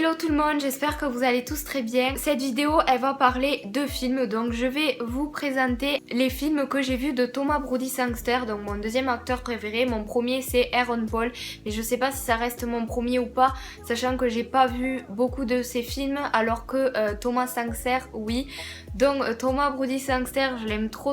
Hello tout le monde, j'espère que vous allez tous très bien. Cette vidéo elle va parler de films, donc je vais vous présenter les films que j'ai vus de Thomas Brody Sangster, donc mon deuxième acteur préféré. Mon premier c'est Aaron Paul, mais je sais pas si ça reste mon premier ou pas, sachant que j'ai pas vu beaucoup de ses films alors que Thomas Sangster oui. Donc Thomas Brody Sangster je l'aime trop,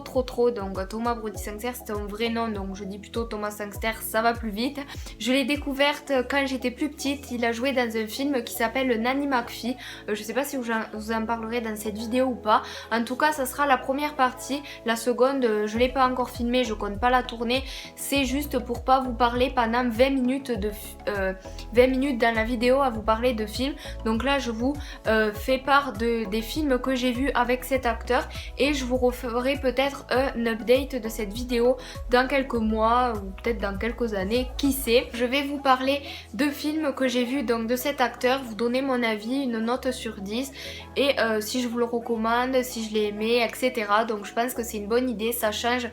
donc Thomas Brody Sangster c'est un vrai nom, donc je dis plutôt Thomas Sangster, ça va plus vite. Je l'ai découverte quand j'étais plus petite, il a joué dans un film qui s'appelle Nanny McPhee. Je sais pas si vous en parlerez dans cette vidéo ou pas. En tout cas ça sera la première partie. La seconde je l'ai pas encore filmée, je compte pas la tourner. C'est juste pour pas vous parler pendant 20 minutes dans la vidéo à vous parler de films. Donc là je vous fais part des films que j'ai vus avec cet acteur. Et je vous referai peut-être un update de cette vidéo dans quelques mois ou peut-être dans quelques années, qui sait. Je vais vous parler de films que j'ai vus donc de cet acteur, vous donner mon avis, une note sur 10 et si je vous le recommande, si je l'ai aimé, etc. Donc je pense que c'est une bonne idée, ça change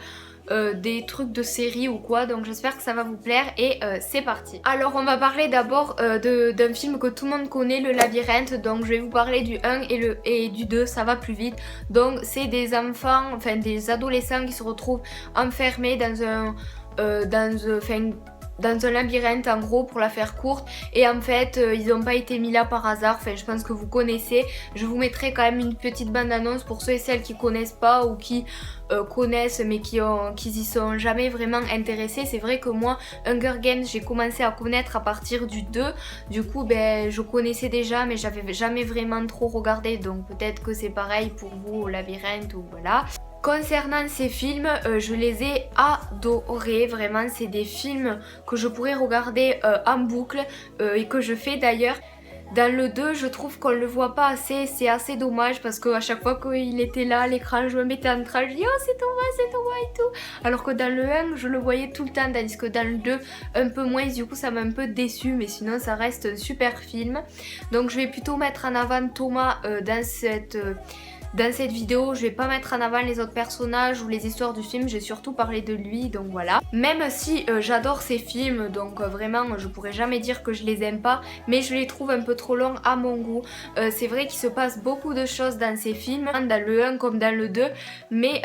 des trucs de série ou quoi, donc j'espère que ça va vous plaire et c'est parti. Alors on va parler d'abord d'un film que tout le monde connaît, Le Labyrinthe. Donc je vais vous parler du 1 et du 2, ça va plus vite. Donc c'est des enfants, enfin des adolescents qui se retrouvent enfermés dans un labyrinthe en gros, pour la faire courte, et en fait ils n'ont pas été mis là par hasard. Enfin je pense que vous connaissez, je vous mettrai quand même une petite bande annonce pour ceux et celles qui connaissent pas ou qui connaissent mais qui y sont jamais vraiment intéressés. C'est vrai que moi Hunger Games j'ai commencé à connaître à partir du 2, du coup ben je connaissais déjà mais j'avais jamais vraiment trop regardé, donc peut-être que c'est pareil pour vous au Labyrinthe ou voilà. Concernant ces films, je les ai adorés, vraiment c'est des films que je pourrais regarder en boucle et que je fais d'ailleurs. Dans le 2, je trouve qu'on le voit pas assez, c'est assez dommage parce qu'à chaque fois qu'il était là à l'écran, je me mettais en train, je dis oh c'est Thomas et tout. Alors que dans le 1, je le voyais tout le temps, tandis que dans le 2, un peu moins, du coup ça m'a un peu déçu, mais sinon ça reste un super film. Donc je vais plutôt mettre en avant Thomas dans cette vidéo. Je vais pas mettre en avant les autres personnages ou les histoires du film, j'ai surtout parlé de lui, donc voilà. Même si j'adore ces films, donc vraiment je pourrais jamais dire que je les aime pas, mais je les trouve un peu trop longs à mon goût. C'est vrai qu'il se passe beaucoup de choses dans ces films, dans le 1 comme dans le 2, mais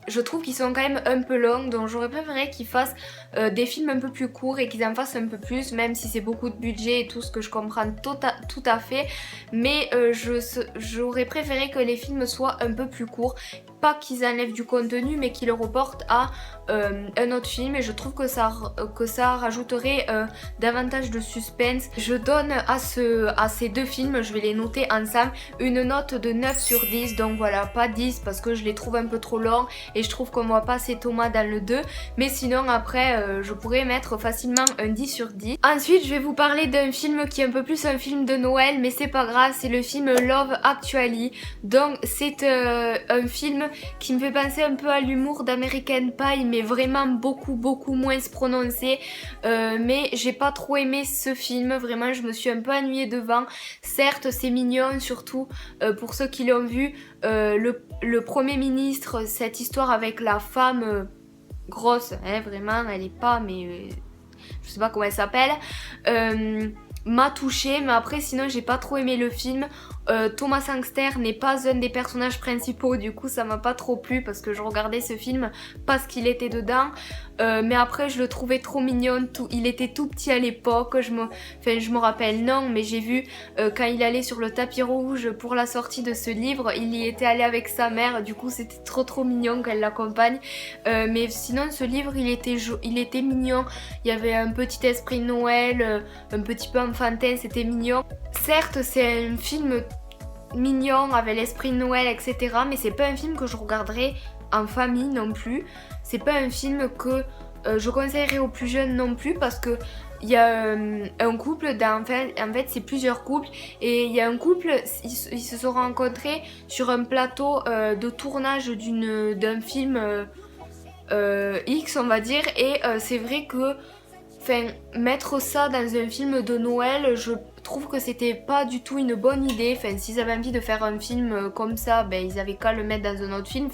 je trouve qu'ils sont quand même un peu longs, donc j'aurais préféré qu'ils fassent des films un peu plus courts et qu'ils en fassent un peu plus, même si c'est beaucoup de budget et tout, ce que je comprends tout à fait, mais j'aurais préféré que les films soient un peu plus courts, pas qu'ils enlèvent du contenu mais qu'ils le reportent à un autre film, et je trouve que ça rajouterait davantage de suspense. Je donne à ces deux films, je vais les noter ensemble, une note de 9 sur 10, donc voilà, pas 10 parce que je les trouve un peu trop longs et je trouve qu'on voit pas assez Thomas dans le 2, mais sinon après je pourrais mettre facilement un 10 sur 10. Ensuite je vais vous parler d'un film qui est un peu plus un film de Noël, mais c'est pas grave, c'est le film Love Actually. Donc c'est un film qui me fait penser un peu à l'humour d'American Pie, mais vraiment beaucoup moins prononcé, mais j'ai pas trop aimé ce film, vraiment je me suis un peu ennuyée devant. Certes c'est mignon, surtout pour ceux qui l'ont vu, le premier ministre, cette histoire avec la femme grosse, hein, vraiment elle est pas, mais je sais pas comment elle s'appelle, m'a touchée, mais après sinon j'ai pas trop aimé le film. Thomas Sangster n'est pas un des personnages principaux, du coup ça m'a pas trop plu parce que je regardais ce film parce qu'il était dedans, mais après je le trouvais trop mignon, il était tout petit à l'époque, je me rappelle non, mais j'ai vu quand il allait sur le tapis rouge pour la sortie de ce livre, il y était allé avec sa mère, du coup c'était trop mignon qu'elle l'accompagne, mais sinon ce livre il était mignon, il y avait un petit esprit de Noël, un petit peu enfantin, c'était mignon. Certes c'est un film mignon avec l'esprit de Noël etc, mais c'est pas un film que je regarderais en famille non plus, c'est pas un film que je conseillerais aux plus jeunes non plus, parce que il y a un couple, en fait c'est plusieurs couples, et il y a un couple, ils se sont rencontrés sur un plateau de tournage d'un film X on va dire, et c'est vrai que mettre ça dans un film de Noël, je trouve que c'était pas du tout une bonne idée. S'ils avaient envie de faire un film comme ça, ben ils avaient qu'à le mettre dans un autre film.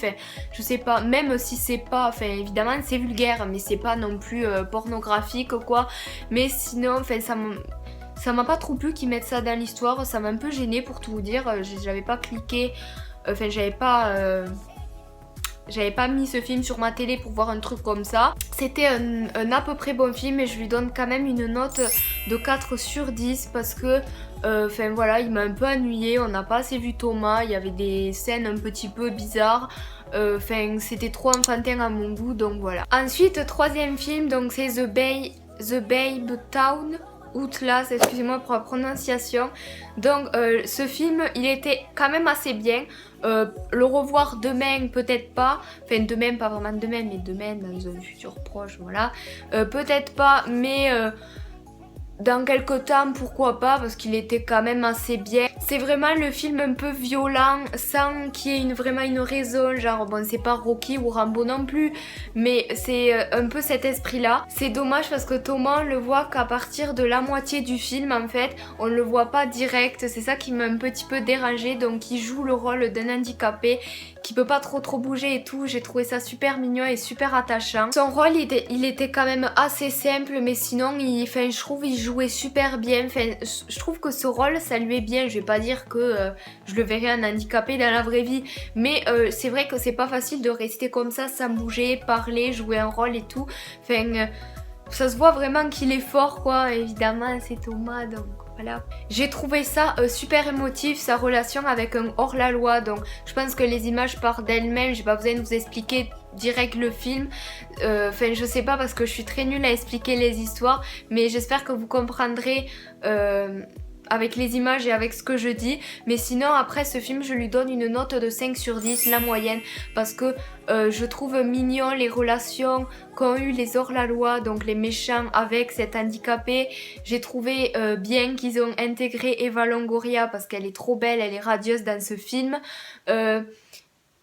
Je sais pas, même si c'est pas, évidemment c'est vulgaire, mais c'est pas non plus pornographique quoi. Mais sinon, Ça m'a pas trop plu qu'ils mettent ça dans l'histoire, ça m'a un peu gênée pour tout vous dire, j'avais pas cliqué, enfin j'avais pas mis ce film sur ma télé pour voir un truc comme ça. C'était un à peu près bon film et je lui donne quand même une note de 4 sur 10 parce que enfin voilà, il m'a un peu ennuyé, on n'a pas assez vu Thomas, il y avait des scènes un petit peu bizarres. Enfin c'était trop enfantin à mon goût, donc voilà. Ensuite, troisième film, donc c'est The Babe Town. Outlast, excusez-moi pour la prononciation. Donc ce film il était quand même assez bien. Le revoir demain peut-être pas, enfin demain pas vraiment demain mais demain dans un futur proche, voilà. Peut-être pas mais dans quelques temps pourquoi pas, parce qu'il était quand même assez bien. C'est vraiment le film un peu violent sans qu'il y ait vraiment une raison, genre bon c'est pas Rocky ou Rambo non plus, mais c'est un peu cet esprit là. C'est dommage parce que Thomas on le voit qu'à partir de la moitié du film en fait, on le voit pas direct, c'est ça qui m'a un petit peu dérangé. Donc il joue le rôle d'un handicapé qui peut pas trop bouger et tout, j'ai trouvé ça super mignon et super attachant. Son rôle il était quand même assez simple, mais sinon enfin, je trouve il jouait super bien, enfin, je trouve que ce rôle ça lui est bien. Je vais pas dire que je le verrais un handicapé dans la vraie vie, mais c'est vrai que c'est pas facile de rester comme ça sans bouger, parler, jouer un rôle et tout, enfin ça se voit vraiment qu'il est fort quoi. Évidemment c'est Thomas donc voilà. J'ai trouvé ça super émotif, sa relation avec un hors-la-loi, donc je pense que les images parlent d'elles-mêmes, j'ai pas besoin de vous expliquer direct le film, enfin je sais pas parce que je suis très nulle à expliquer les histoires, mais j'espère que vous comprendrez avec les images et avec ce que je dis. Mais sinon après ce film je lui donne une note de 5 sur 10, la moyenne, parce que je trouve mignon les relations qu'ont eu les hors-la-loi, donc les méchants avec cet handicapé. J'ai trouvé bien qu'ils ont intégré Eva Longoria parce qu'elle est trop belle, elle est radieuse dans ce film.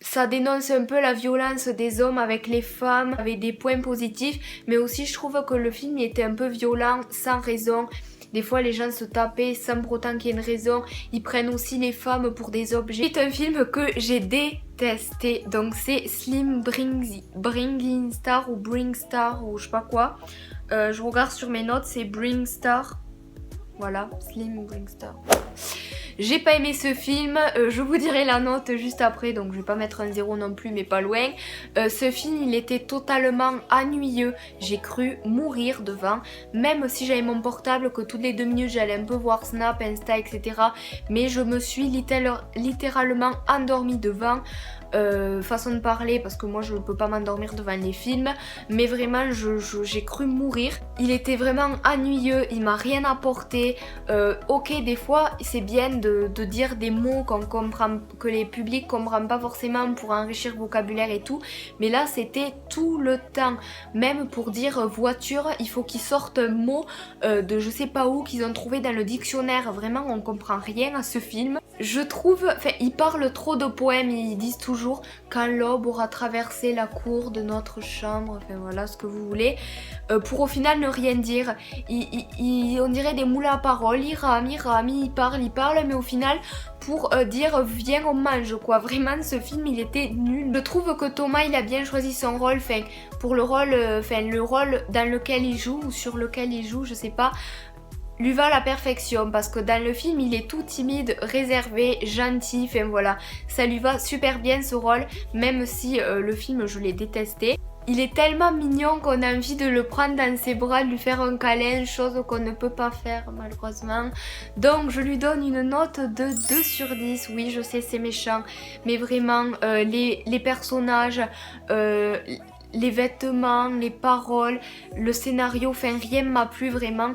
Ça dénonce un peu la violence des hommes avec les femmes, avec des points positifs, mais aussi je trouve que le film était un peu violent sans raison. Des fois les gens se tapaient sans pour autant qu'il y ait une raison. Ils prennent aussi les femmes pour des objets. C'est un film que j'ai détesté. Donc c'est Slim Bringing Star ou Bring Star ou je sais pas quoi. Je regarde sur mes notes, c'est Bring Star. Voilà, Slim Bring Star. J'ai pas aimé ce film, je vous dirai la note juste après, donc je vais pas mettre un 0 non plus mais pas loin. Ce film il était totalement ennuyeux, j'ai cru mourir devant, même si j'avais mon portable que toutes les 2 minutes j'allais un peu voir Snap, Insta etc. Mais je me suis littéralement endormie devant. Façon de parler parce que moi je ne peux pas m'endormir devant les films, mais vraiment j'ai cru mourir. Il était vraiment ennuyeux, il m'a rien apporté. Ok des fois c'est bien de dire des mots qu'on comprend, que les publics comprennent pas forcément pour enrichir le vocabulaire et tout, mais là c'était tout le temps. Même pour dire voiture il faut qu'ils sortent un mot de je sais pas où qu'ils ont trouvé dans le dictionnaire. Vraiment on comprend rien à ce film. Je trouve, enfin ils parlent trop de poèmes, ils disent toujours quand l'aube aura traversé la cour de notre chambre, enfin voilà ce que vous voulez, pour au final ne rien dire. On dirait des moulins à paroles, ils rament, ils parlent, mais au final pour dire viens on mange quoi. Vraiment ce film il était nul. Je trouve que Thomas il a bien choisi son rôle, enfin pour le rôle, le rôle dans lequel il joue ou sur lequel il joue, je sais pas, lui va à la perfection parce que dans le film il est tout timide, réservé, gentil, enfin voilà, ça lui va super bien ce rôle, même si le film je l'ai détesté. Il est tellement mignon qu'on a envie de le prendre dans ses bras, de lui faire un câlin, chose qu'on ne peut pas faire malheureusement. Donc je lui donne une note de 2 sur 10, oui je sais c'est méchant, mais vraiment les personnages, les vêtements, les paroles, le scénario, enfin rien ne m'a plu vraiment.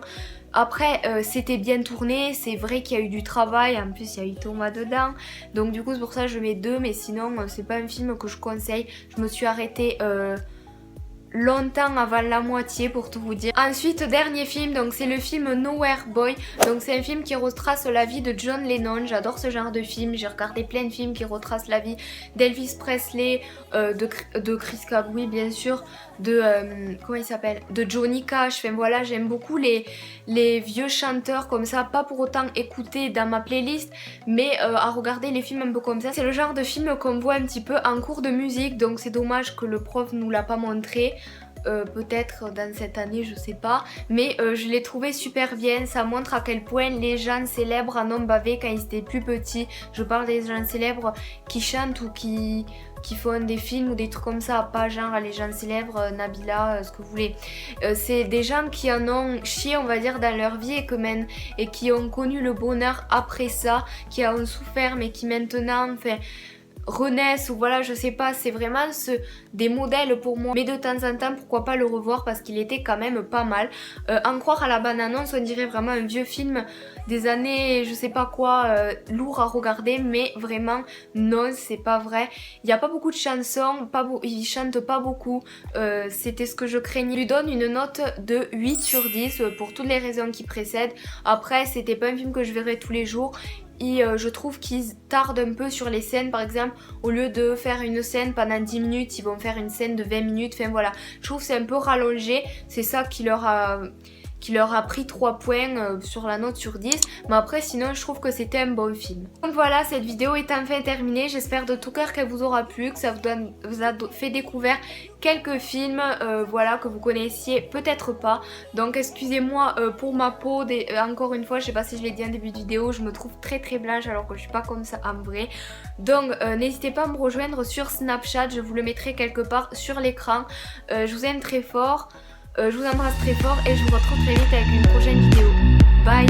Après c'était bien tourné, c'est vrai qu'il y a eu du travail, en plus il y a eu Thomas dedans, donc du coup c'est pour ça que je mets 2, mais sinon c'est pas un film que je conseille. Je me suis arrêtée longtemps avant la moitié pour tout vous dire. Ensuite dernier film, donc c'est le film Nowhere Boy, donc c'est un film qui retrace la vie de John Lennon. J'adore ce genre de film, j'ai regardé plein de films qui retracent la vie d'Elvis Presley, de Chris Cabouy bien sûr, de comment il s'appelle, de Johnny Cash, enfin voilà j'aime beaucoup les vieux chanteurs comme ça, pas pour autant écouter dans ma playlist, mais à regarder les films un peu comme ça. C'est le genre de film qu'on voit un petit peu en cours de musique, donc c'est dommage que le prof nous l'a pas montré. peut-être dans cette année, je sais pas, mais je l'ai trouvé super bien. Ça montre à quel point les gens célèbres en ont bavé quand ils étaient plus petits. Je parle des gens célèbres qui chantent ou qui font des films ou des trucs comme ça, pas genre les gens célèbres, Nabila, ce que vous voulez. C'est des gens qui en ont chié, on va dire, dans leur vie et qui ont connu le bonheur après ça, qui en ont souffert mais qui maintenant, enfin, renaissent ou voilà, je sais pas, c'est vraiment des modèles pour moi, mais de temps en temps pourquoi pas le revoir parce qu'il était quand même pas mal. En croire à la bande-annonce, on dirait vraiment un vieux film des années je sais pas quoi, lourd à regarder, mais vraiment non, c'est pas vrai. Il n'y a pas beaucoup de chansons, il chante pas beaucoup, c'était ce que je craignais. Je lui donne une note de 8 sur 10 pour toutes les raisons qui précèdent. Après, c'était pas un film que je verrais tous les jours. Et je trouve qu'ils tardent un peu sur les scènes. Par exemple, au lieu de faire une scène pendant 10 minutes, ils vont faire une scène de 20 minutes. Enfin voilà, je trouve que c'est un peu rallongé. C'est ça qui leur a pris 3 points sur la note sur 10. Mais après, sinon, je trouve que c'était un bon film. Donc voilà, cette vidéo est enfin terminée. J'espère de tout cœur qu'elle vous aura plu, que ça vous a fait découvrir quelques films voilà, que vous connaissiez peut-être pas. Donc excusez-moi pour ma peau. Encore une fois, je sais pas si je l'ai dit en début de vidéo, je me trouve très blanche alors que je suis pas comme ça en vrai. Donc n'hésitez pas à me rejoindre sur Snapchat. Je vous le mettrai quelque part sur l'écran. Je vous aime très fort. Je vous embrasse très fort et je vous retrouve très vite avec une prochaine vidéo. Bye!